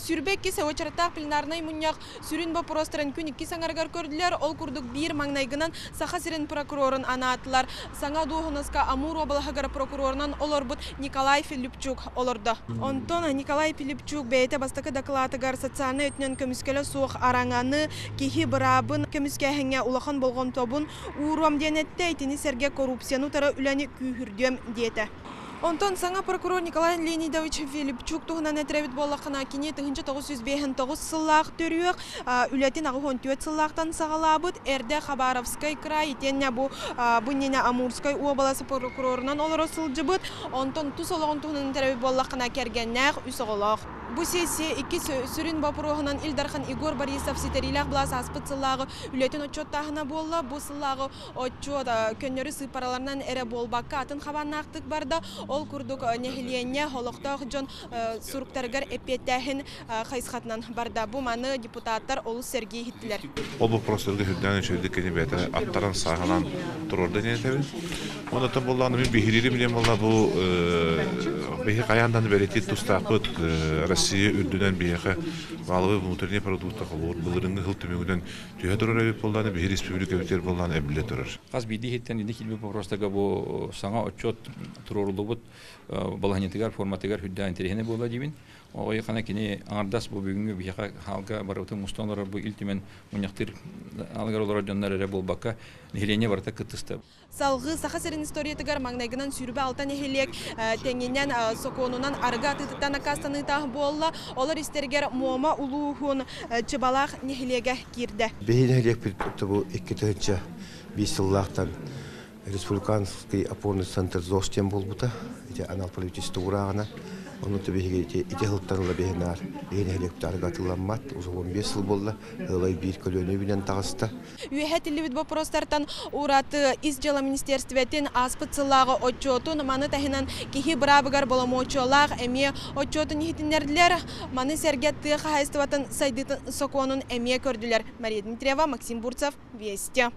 Сүрбек кесе очараттақ пленарнай мұняқ сүрін бапростерін күн 2 саңарғар көрділер, ол күрдік бір маңнайгынан сақа сирен прокурорын анатылар. Саңа дуғыныска Амур обалағығар прокурорынан олар бұд Николай Филипчук оларды. Онтон Николай Филипчук бәйті бастықы докладыгар социальны өтінен көміскелі суық араңаны кехи бұрабын көміскәхіңе улахан болған тобын уруам денетті әйтіні серге коррупцияны тары үләні күйірдем деті. Онтон саңа прокурор Николай Леонидович Филипчук туғынан әтірәбіт болақына кене 1959 сыллақ төріуік, үләтін ағы 14 сыллақтан сағалабыд, әрді Хабаровскай край, етенне бұннене Амурскай уабаласы прокурорынан олар осылжы бұд, онтон тұс олағын туғынан әтірәбіт болақына кәргеннәқ үсі олақ. Бу сессия 2 сүрін бапырығынан Илдархан Игор Борисов сетерилақ бұласы аспыт сыллағы үләтін отчоттағына болла, бұ сыллағы отчот көннері сыпараларынан әрі болбаққа атын қабаннақтық барды. Ол күрдік нәхиленне холықтақ жон сұруқтарғар әпеттәхін қайсқатынан барда. Бұ маны депутаттар олы Сергей хиттілер. Ол бұл простырғы хүрдән үшерді кені бәті аттаран сағынан тұрырды нетәбін. Онда болғаны мен бейхірері білем олла бұл бейхі қаяндан бәлеті тұстақыт Россия үрдінен бейхі балығы внутренне продукты қалуыр. Бұлырыңғы ғыл түмегіден түйе тұрыр әбіп болғаны, бейхі республика өтер болғаны әбілі тұрыр. Қаз бейді хеттен еді келбе простыға бұл саңа отчет тұрырылы бұд балағанетігер, форматығар хүдді интерехіне бола дейбін. Оғай қана кені аңардас бұл бүгінгі бейхі халға барытың мұстанлары бұл үлтімен мұнияқтыр алғар олар жонлар әрі болбаққа нехелене барыта күттісті. Салғы сақа серін историятығар маңнайгынан сүрбі алтан ехелек тәңенен соконунан арға тытыттан акастаны тағы болла. Олар істергер мома улуғын чыбалақ нехелеге кирді. Бейін нехелек бір бұл 2-5 сыллақтан республиканский опорный центр ЗОСТен бол бұта. Анал политическі урағына. Onun tabi iti hıltanıla behinar, behin helikopter argatılanmat, uzun 15 yıl bolla, hılay bir koloni bilen tağısta. Üyehet illi вопростартан уратı İzcala Ministerstvetin aspıtsılağı отчетun, manı tahinan kihi brabıgar bolamoçolaq, emiye отчетun yihitinlerdiler, manı sergettiği hayıstıvatın saydıtın sokonun emiye kördüler. Mariya Dmitrieva, Максим Бурцев, Вести.